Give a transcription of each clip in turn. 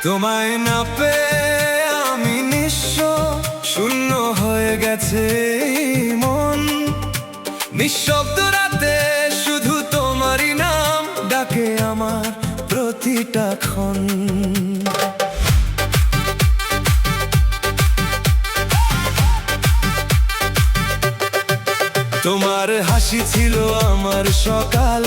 তোমায় না পেয়ে আমি নিঃস্ব, শূন্য হয়ে গেছে এই মন। নিঃশব্দ রাতে শুধু তোমারই নাম ডাকে আমার প্রতিটা ক্ষণ। তোমার হাসি ছিল আমার সকাল,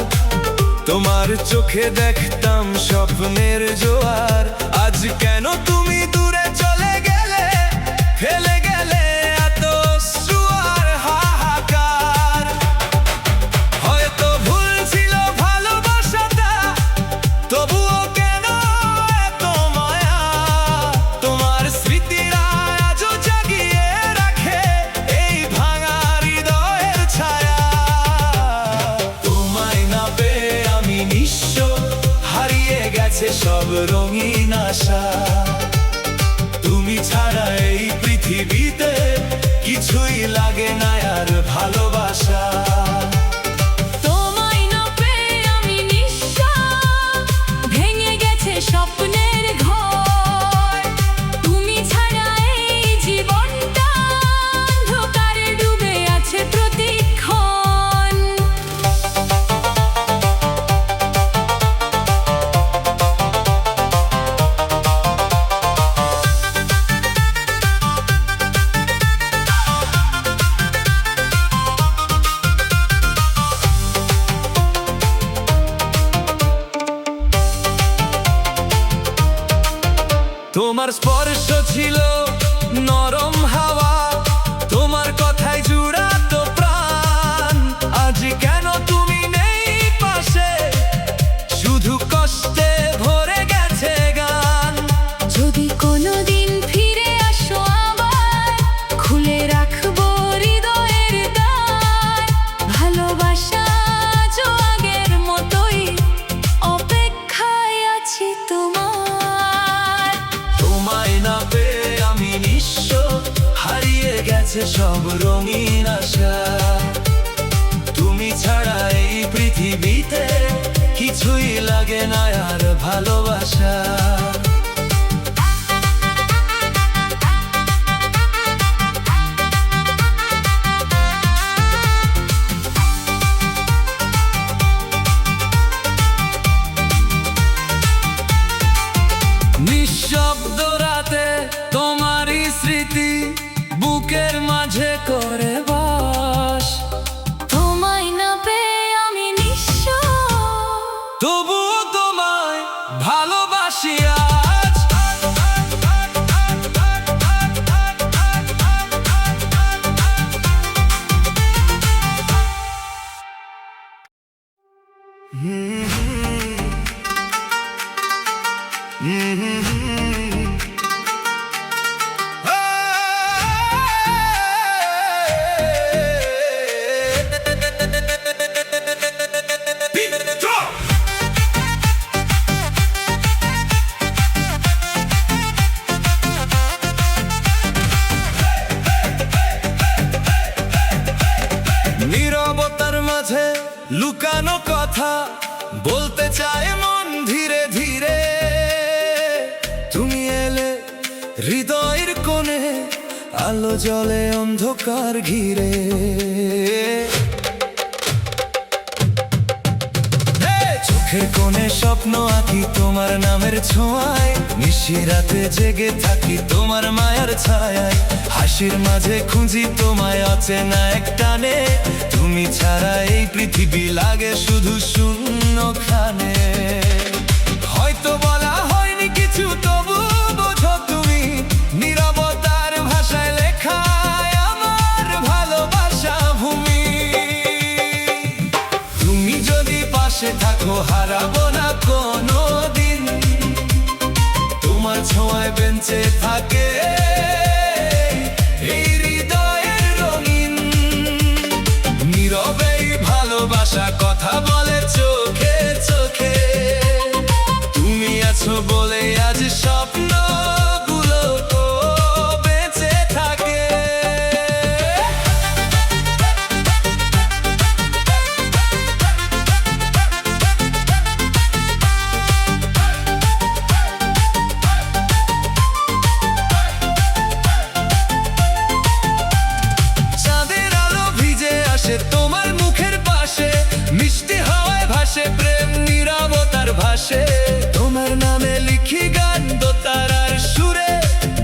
তোমার চোখে দেখতাম স্বপ্নের জোয়ার। আজ কেন তুমি দূরে চলে গেলে, ফেলে গেলে এত অশ্রু আর হাহাকার। হয়তো ভুল ছিল ভালোবাসাটা, তবুও কেন এত মায়া? তোমার স্মৃতিরা আজও জাগিয়ে রাখে এই ভাঙা হৃদয়ের ছায়া। তোমায় না পেয়ে আমি নিঃস্ব, হারিয়ে গেছে সব রঙিন আশা। তুমি ছাড়া এই পৃথিবীতে কিছুই লাগে না আর ভালোবাসা। তোমায় না পেয়ে আমি নিঃস্ব, ভেঙে গেছে স্বপ্নের ঘর। তুমি ছাড়া এই জীবনটা অন্ধকারে ডুবে আছে প্রতিক্ষণ। তোমার স্পর্শ ছিল নরম হাওয়া, তোমার কথায় জুড়াতো প্রাণ। আজ কেন তুমি নেই পাশে, শুধু কষ্টে ভরে গেছে গান। যদি কোনোদিন ফিরে আসো আবার, খুলে রাখবো হৃদয়ের দ্বার। ভালোবাসা আজও আগের মতোই, অপেক্ষায় আছি তোমার। তোমায় না পেয়ে আমি নিঃস্ব, হারিয়ে গেছে সব রঙিন আশা। তুমি ছাড়া এই পৃথিবীতে কিছুই লাগে না আর ভালোবাসা। নিঃশব্দ রাতে তোমারই স্মৃতি বুকের মাঝে করে বাস। তোমায় না পেয়ে আমি নিঃস্ব, তবুও তোমায় ভালোবাসি আজ। নীরবতার মাঝে লুকানো কথা বলতে চায় মন ধীরে ধীরে। তুমি এলে হৃদয়ের কোণে, আলো জ্বলে অন্ধকার ঘিরে। চোখের কোণে স্বপ্ন আঁকি তোমার নামের ছোঁয়ায়, নিশিরাতে জেগে থাকি তোমার মায়ার ছায়ায়। হাসির মাঝে খুঁজি তোমায় অচেনা এক টানে, তুমি ছাড়া এই পৃথিবী লাগে শুধু শূন্যখানে। হয়তো বলা হয়নি কিছু, তবু বোঝো তুমি নীরবতার ভাষায় লেখা আমার ভালোবাসা ভূমি। তুমি যদি পাশে থাকো হারাবো না কোনো দিন, তোমার ছোঁয়ায় বেঁচে থাকে এই হৃদয়ের রঙিন। নীরবেই ভালোবাসা কথা বলে চোখে চোখে। তুমি আছো বলে আজ স্বপ্নগুলো তো বেঁচে থাকে। ভাসে তোমার নামে লিখি গান দোতারার সুরে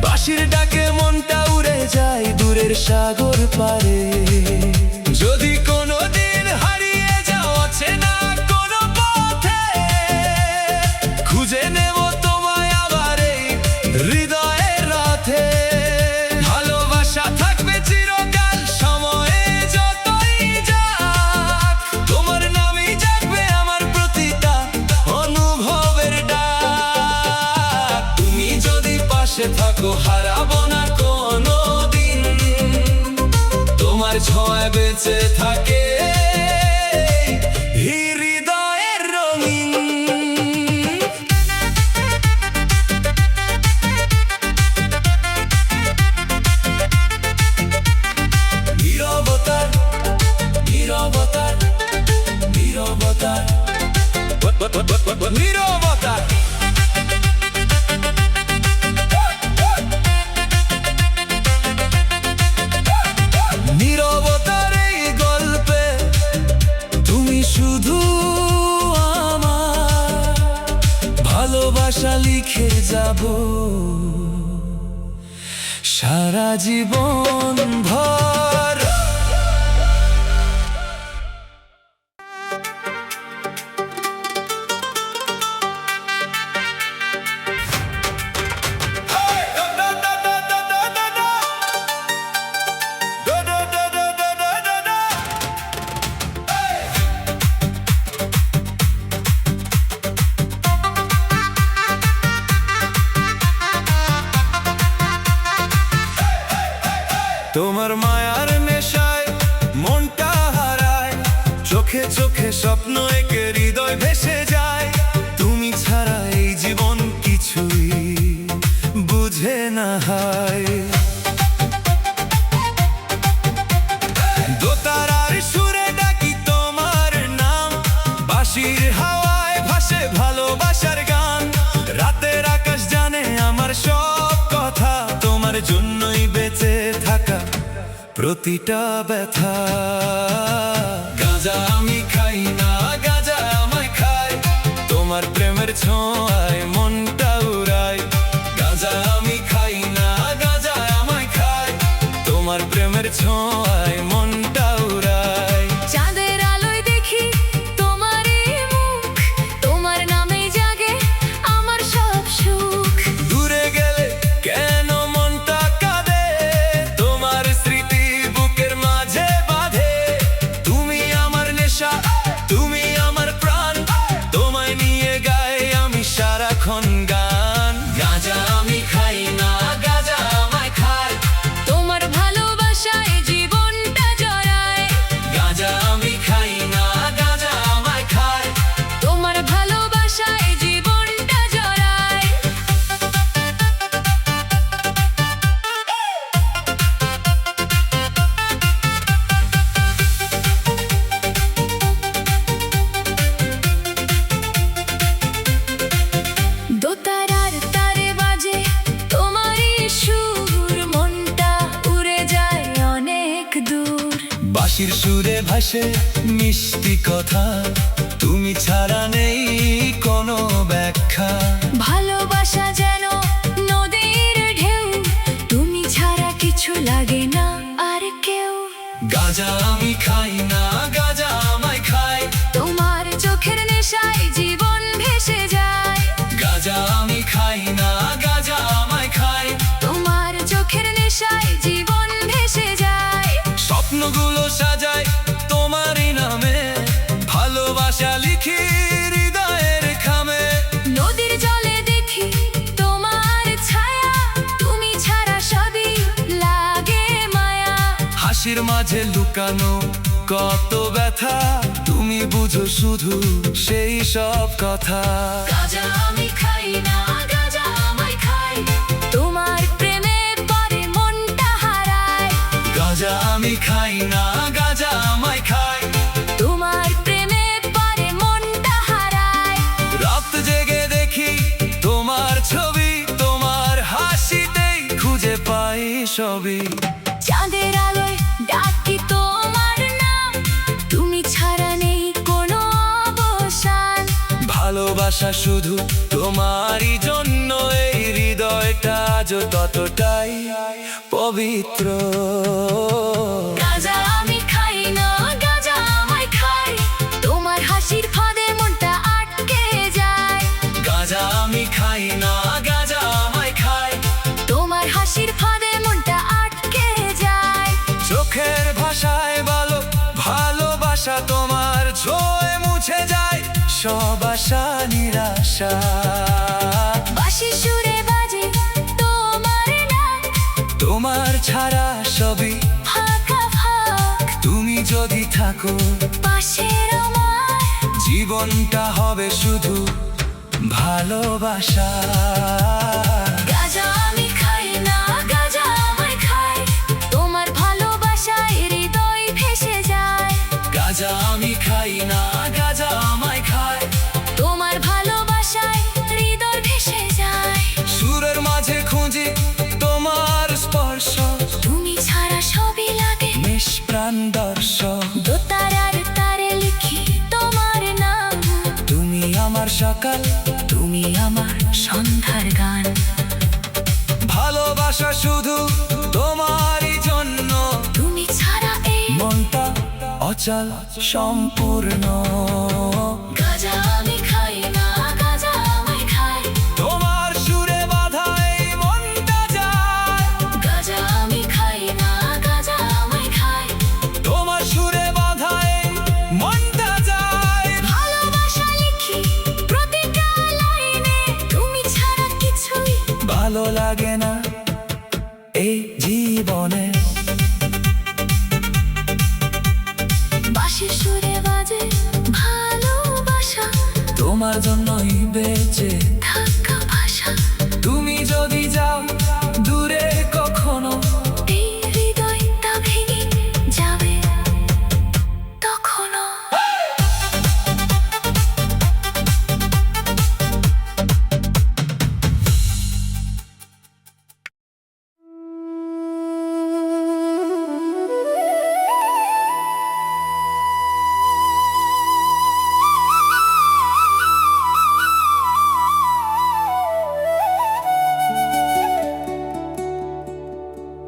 বাঁশির ডাকে মনটা উড়ে যায় দূরের সাগর পারে যদি কোনোদিন হারিয়ে যাও অচেনা কোনো পথে খুঁজে নেব তোমায় আবার এই হৃদয়ের রাতে ভালোবাসা থাকবে চিরকাল সময়ে যতই যাক তোমার নামই জাগবে আমার প্রতিটা অনুভবের ডাক তুমি যদি পাশে থাকো হারাবো না কোনো দিন তোমার ছোঁয়ায় বেঁচে থাকে হৃদয়ের রঙিন নীরবতার নীরবতার নীরবতার নীরবতার নীরবতার এই গল্পে তুমি শুধু আমার ভালোবাসা লিখে যাব সারা জীবন ভর তোমার মায়ার নেশায় মনটা হারায় চোখে চোখে স্বপ্ন একে হৃদয় ভেসে যায় তুমি ছাড়া এই জীবন কিছুই বুঝে না হয় দোতারার সুরে ডাকি তোমার নাম বাঁশির হাওয়ায় ভাসে ভালোবাসার গান রাতের আকাশ জানে আমার সব কথা তোমার জন্যই বেঁচে থাকা প্রতিটা ব্যথা গাঁজা আমি খাই না গাঁজা আমায় খায় তোমার প্রেমের ছোঁয়ায় মনটা উড়ায় গাঁজা আমি খাই না গাঁজা আমায় খায় তোমার প্রেমের ছোঁয়ায় মনটা উড়ায় চাঁদের আলোয় দেখি তোমার এই মুখ তোমার নামে জাগে আমার সব সুখ দূরে গেলে কেন মনটা কাঁদে তোমার স্মৃতি বুকের মাঝে বাঁধে তুমি আমার নেশা তুমি আমার প্রাণ তোমায় নিয়ে গাই আমি সারাক্ষণ গান গাঁজা আমি খাই না গাঁজা আমায় খায় তোমার ভালোবাসায় জীবনটা জড়ায় গাঁজা আমি খাই না গাঁজা আমায় খায় তোমার ভালোবাসায় জীবনটা জড়ায় দোতারার তারে বাজে তোমারই সুর মনটা উড়ে যায় অনেক দূর বাঁশির সুরে ভাসে মিষ্টি কথা তুমি ছাড়া নেই কোনো ব্যাখ্যা ভালোবাসা যেন নদীর ঢেউ তুমি ছাড়া কিছু লাগে না আর কেউ গাঁজা আমি খাই না গাঁজা আমায় খায় তোমার চোখের নেশায় জীবন ভেসে যায় গাঁজা আমি খাই না গাঁজা আমায় খায় তোমার চোখের নেশায় জীবন ভেসে যায় স্বপ্নগুলো সাজায় তোমারই নামে ভালোবাসা লিখি হৃদয়ের খামে নদীর জলে দেখি তোমার ছায়া তুমি ছাড়া সবই লাগে মায়া হাসির মাঝে লুকানো কত ব্যথা তুমি বুঝো শুধু সেই সব কথা গাঁজা আমি খাই না গাঁজা আমায় খাই তোমার প্রেমে পরে মনটা হারায় গাঁজা আমি খাই না গাঁজা আমায় খায় তোমার প্রেমে পরে মনটা হারায় রাত জেগে দেখি তোমার ছবি তোমার হাসিতেই খুঁজে পাই সবই চাঁদের আলোয় ডাকি তোমার নাম তুমি ছাড়া নেই কোনো অবসান ভালোবাসা শুধু তোমারই জন্য এই হৃদয়টা আজও ততটাই পবিত্র। গাঁজা আমি খাই না, গাঁজা আমায় খায়, তোমার হাসির ফাঁদে মনটা আটকে যায়। গাঁজা আমি খাই না, গাঁজা আমায় খায়, তোমার হাসির ফাঁদে মনটা আটকে যায়। চোখের ভাষায় বলো ভালোবাসা তোমার ছোঁয়ে মুছে যায় সব আশা নিরাশা। বাঁশি সুরে বাজে তোমার নাম, তোমার ছাড়া সবই ফাঁকা ফাঁক, তুমি যদি থাকো পাশের আমার জীবনটা হবে শুধু ভালোবাসা। গাঁজা আমি খাই না, গাঁজা আমায় খায়, তোমার ভালোবাসায় হৃদয় ভেসে যায়। গাঁজা আমি খাই না, গাঁজা আমায় খায়, তোমার ভালোবাসায় হৃদয় ভেসে যায়। সুরের মাঝে খুঁজি তোমার স্পর্শ, তুমি ছাড়া সবই লাগে নিষ্প্রাণ দর্শক। দোতারার তারে লিখি তোমার নাম, তুমি আমার সকাল, তুমি আমার সন্ধ্যার গান। ভালোবাসা শুধু তোমারই জন্য, তুমি ছাড়া এই মনটা অচল সম্পূর্ণ। গাঁজা আমি খাই না, গাঁজা আমায় খায়, তোমার সুরে বাঁধা এই মনটা যায়। গাঁজা আমি খাই না, গাঁজা আমায় খায়, তোমার সুরে বাঁধা এই মনটা যায়। ভালোবাসা লিখি প্রতিটা লাইনে, তুমি ছাড়া কিছুই ভালো লাগে না এই জীবনে। বাঁশির সুরে বাজে ভালোবাসা, তোমার জন্যই বেঁচে থাকা ভাষা। তুমি যদি যাও দূরে কখনো, এই হৃদয়টা ভেঙে যাবে তখনও।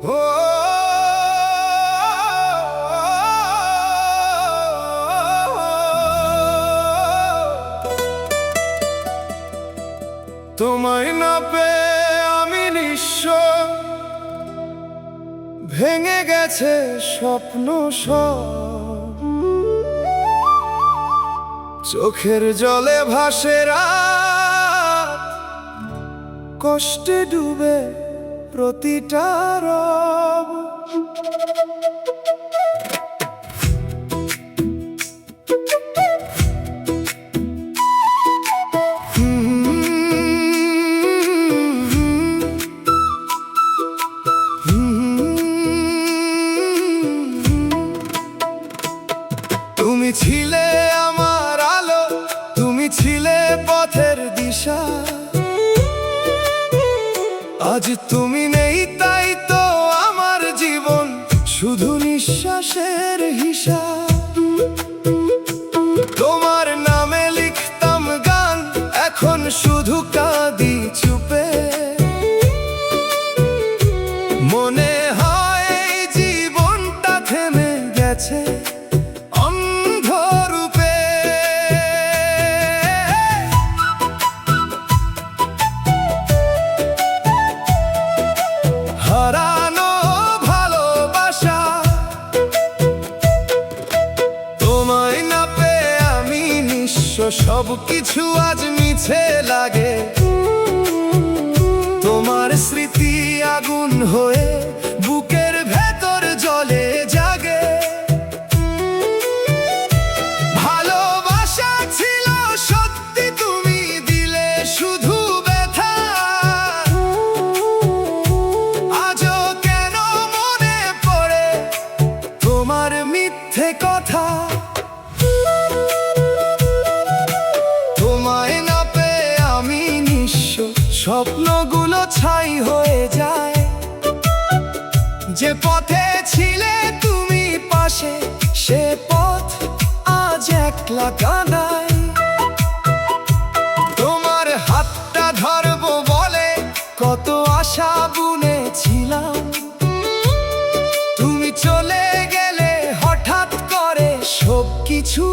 ও তোমায় না পেয়ে আমি নিঃস্ব, ভেঙে গেছে স্বপ্ন সব। চোখের জলে ভাসে রাত, কষ্টে ডুবে প্রতিটা রব। তুমি ছিলে আমার আলো, তুমি ছিলে পথের দিশা। আজ তুমি নেই, তাই তো আমার জীবন শুধু নিঃশ্বাসের হিসাব। তোমার নামে লিখতাম গান, এখন শুধু কাঁদি চুপে। মনে হয় এই জীবনটা থেমে গেছে অন্ধরূপে। হারানো ভালোবাসা, তোমায় না পেয়ে আমি নিঃস্ব, সবকিছু আজ মিছে লাগে। তোমার স্মৃতি আগুন হয়ে বুকের ভেতর জ্বলে জাগে। ভালোবাসা ছিল সত্যি, তুমি দিলে শুধু ব্যথা। আজও কেন মনে পড়ে তোমার মিথ্যে কথা। তোমায় না পেয়ে আমি নিঃস্ব, স্বপ্নগুলো ছাই হয়ে যায়। যে পথে ছিলে তুমি পাশে, সে পথ আজ একলা কাঁদায়। তোমার আশা বুনেছিলাম, তুমি চলে গেলে হঠাৎ করে সব কিছু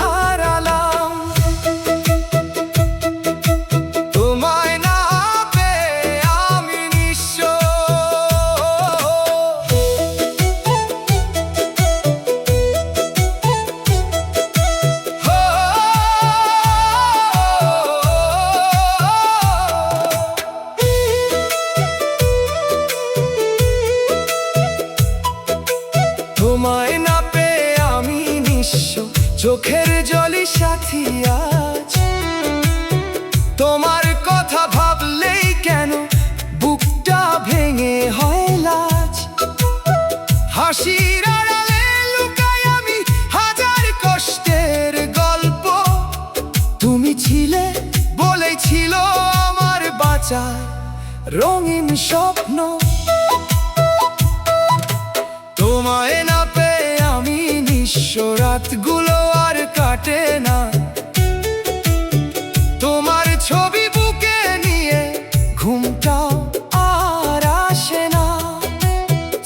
হারালাম। তোমায় না পেয়ে আমি নিঃস্ব, তোমায় না পেয়ে আমি নিঃস্ব, চোখের জলই সাথী আজ। তোমার কথা ভাবলেই কেন বুকটা ভেঙে হয় লাজ। হাসির আড়ালে লুকাই আমি হাজার কষ্টের গল্প, তুমি ছিলে বলেই ছিল আমার বাঁচার রঙিন স্বপ্ন। তোমায় না পেয়ে আমি নিঃস্ব, রাতগুলো আর কাটে না। তোমার ছবি বুকে নিয়ে ঘুমটাও আর আসে না।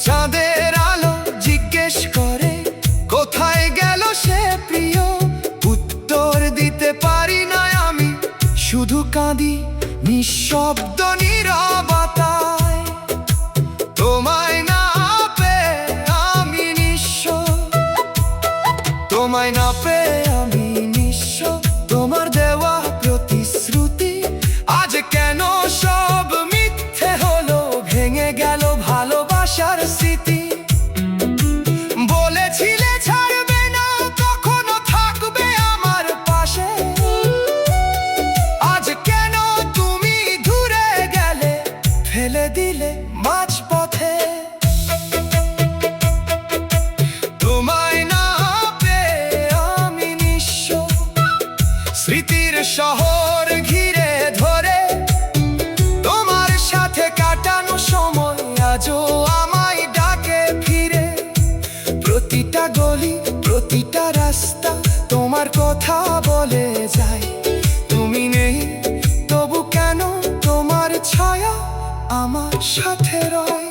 চাঁদের আলো জিজ্ঞেস করে কোথায় গেল সে প্রিয়, উত্তর দিতে পারি না আমি, শুধু কাঁদি নিঃশব্দ নীরবতায়। তোমায় না পেয়ে আমি নিঃস্ব, তোমায় না পেয়ে আমি নিঃস্ব। তোমার দেওয়া প্রতিশ্রুতি আজ কেন সব মিথ্যে হলো, ভেঙে গেল ভালোবাসার স্মৃতি। বলেছিলে ছাড়বে না, কখনো থাকবে আমার পাশে, আজ কেন তুমি দূরে গেলে, ফেলে দিলে মাঝপথে। তোমায় না পেয়ে আমি নিঃস্ব, স্মৃতির শহর ঘিরে ধরে তোমার সাথে কাটানো সময় আজও আমায় ডাকে ফিরে। প্রতিটা গলি প্রতিটা রাস্তা তোমার কথা বলে যায়, তুমি নেই তবু কেন তোমার ছায়া আমার সাথে রয়।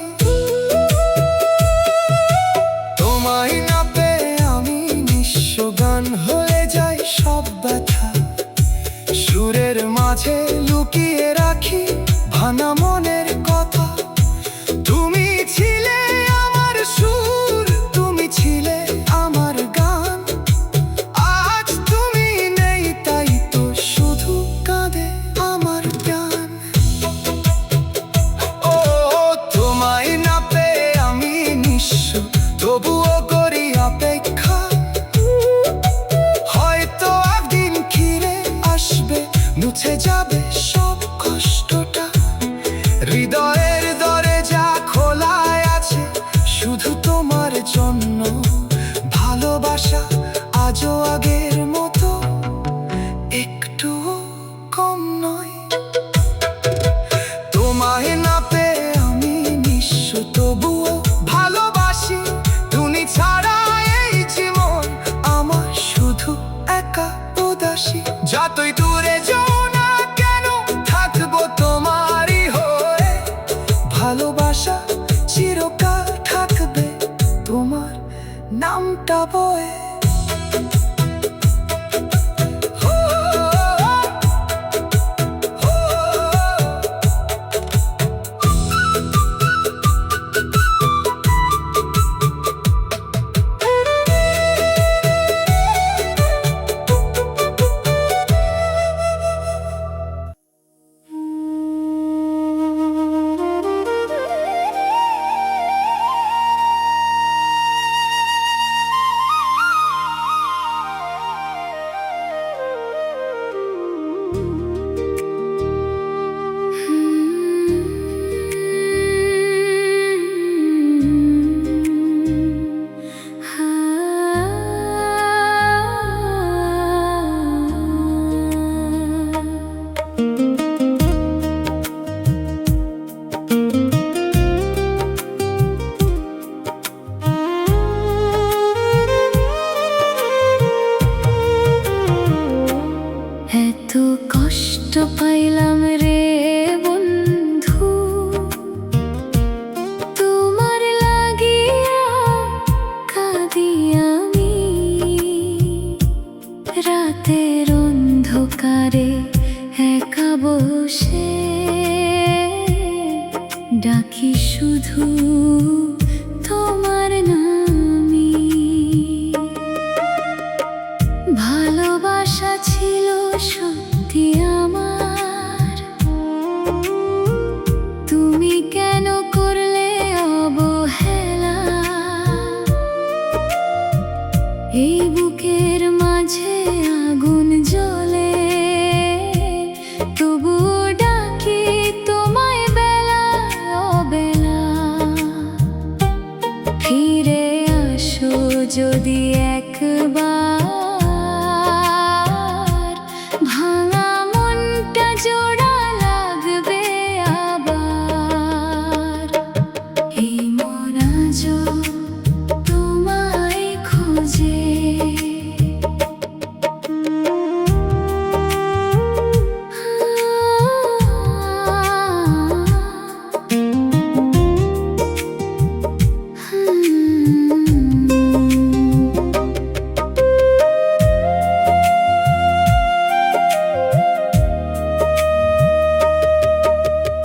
তোমায় না পেয়ে আমি নিঃস্ব, গান হয়ে যায় সব ব্যথা, সুরের মাঝে লুকিয়ে রাখি ভাঙা মনের কথা। তুমি ছিলে আমার সুর, তুমি ছিলে আমার গান, আজ তুমি নেই তাই তো শুধু কাঁদে আমার প্রাণ। ও তোমায় না পেয়ে আমি নিঃস্ব, তবুও করি অপেক্ষা, হয়তো একদিন ফিরে আসবে, মুছে যাবে সব কষ্টটা। হৃদয়ের দরজা খোলা আছে শুধু তোমার জন্য, ভালোবাসা আজও আগের মতো একটু কম নয়। তোমায় না পেয়ে আমি নিঃস্ব, তবুও ভালোবাসি, তুমি ছাড়া এই জীবন আমার শুধু একা উদাসী। যতই দূরে যাও না কেন থাকবো তোমারই হয়ে, ভালোবাসা চিরকাল থাকবে তোমার নামটা বয়ে। এত কষ্ট পাইলাম রে বন্ধু, বসে ডাকি শুধু তোমার নামই। ভালোবাসা ছিল সত্যি আমার, তুমি কেন করলে অবহেলা? এই বুকের মাঝে আগুন জ্বলে, তবু ডাকি তোমায় বেলা অবেলা। ফিরে আসো যদি একবার, ভাঙা মনটা জোড়া লাগবে আবার। এই মন আজও তোমায় খোঁজে।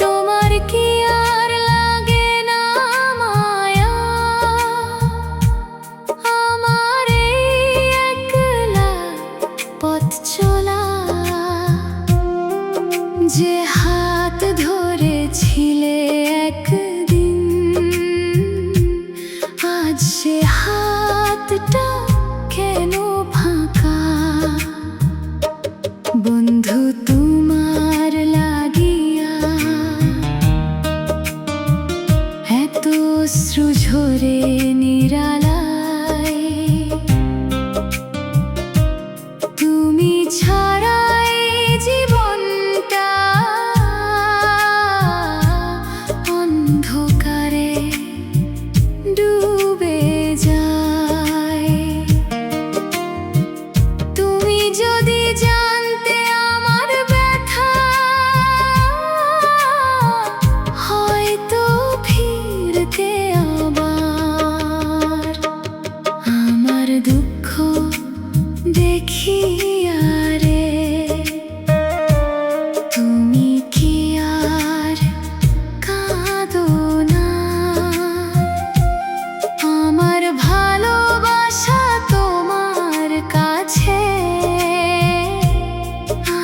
তোমার কি আর লাগে না মায়া? আমার এই একলা পথ চলা, যে হাত ধরেছিলে একদিন, আজ সে হাতটা কেন ফাঁকা? বন্ধু তোমার লাগিয়া এত অশ্রু ঝরে নিরালায়, তুমি ছাড়াই জীবনটা অন্ধকারে ডুবে যায়। তুমি যদি জানতে আমার ব্যথা, হয়তো ফিরতে আবার। আমার দুঃখ দেখিয়া রে তুমি কি আর কাঁদো না? আমার ভালোবাসা তোমার কাছে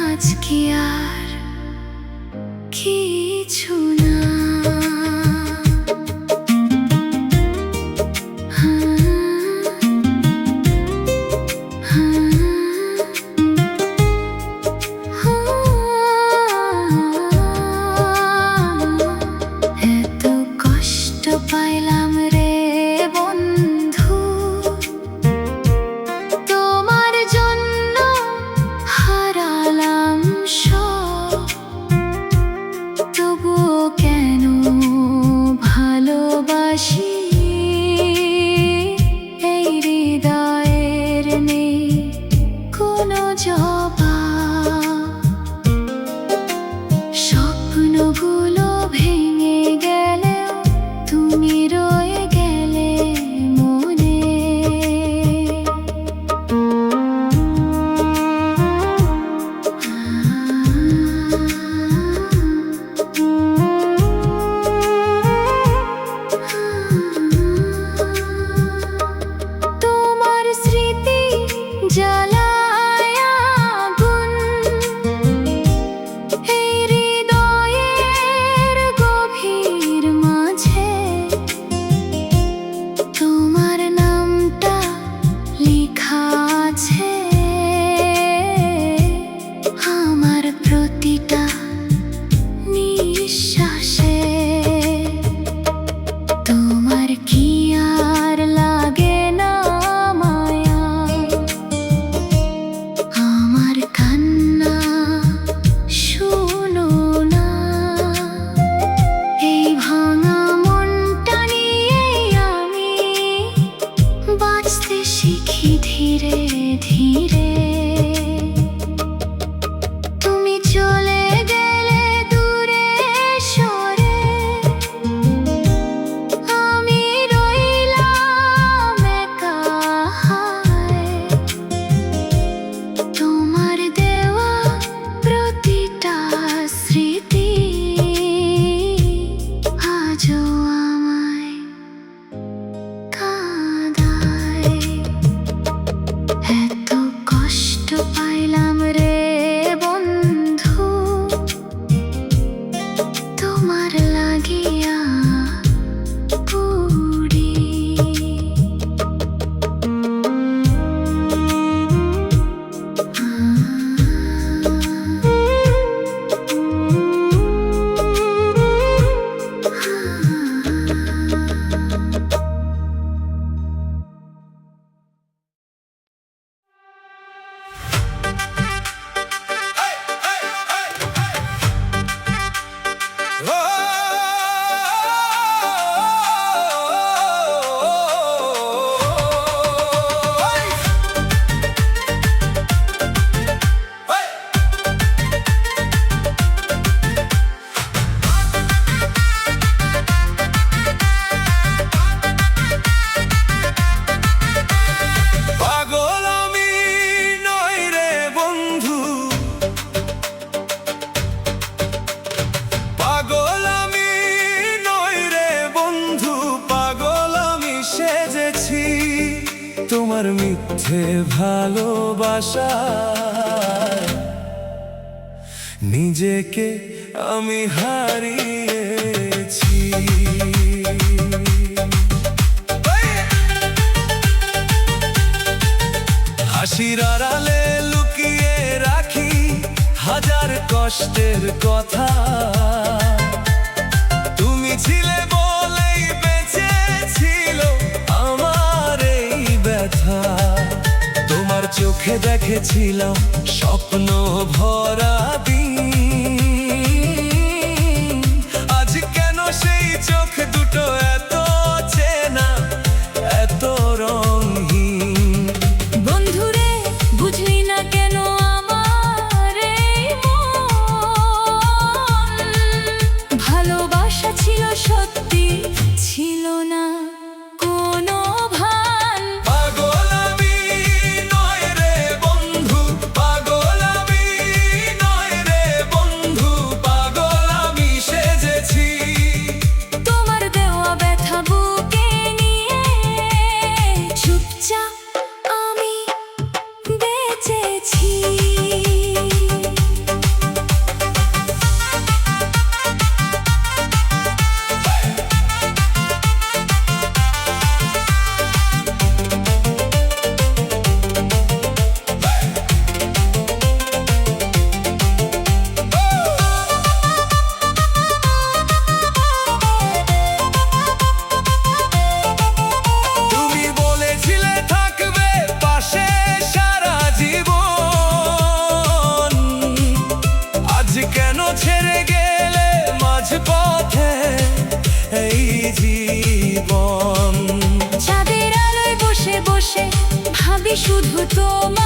আজ কি আর কিছু না। এত কষ্ট পাইলাম রে বন্ধু, তোমার জন্য হারালাম সব, তবুও তোমার মিথ্যে ভালোবাসা নিজেকে আমি হারিয়েছি। হাসির আড়ালে লুকিয়ে রাখি হাজার কষ্টের কথা, তুমি ছিলে বলেই বেঁচে ছিল আমার এই ব্যথা। তোমার চোখে দেখেছিলাম স্বপ্ন ভরা দিন, আজ কেন সেই চোখ দুটো এত চেনা, এত রঙহীন। বন্ধুরে বুঝলি না কেন আমার এই মন, ভালোবাসা ছিল সত্যি, ছিল না কোনো ভান। পাগল আমি নয় রে বন্ধু, পাগল আমি নয় রে বন্ধু, পাগল আমি সেজেছি। তোমার দেওয়া ব্যথা বুকে নিয়ে চুপচাপ আমি বেঁচেছি। তুমি বলেছিলে থাকবে পাশে সারা জীবন, আজ কেন ছেড়ে গেলে মাঝপথে এই জীবন। চাঁদের আলোয় বসে বসে ভাবি শুধু তোমার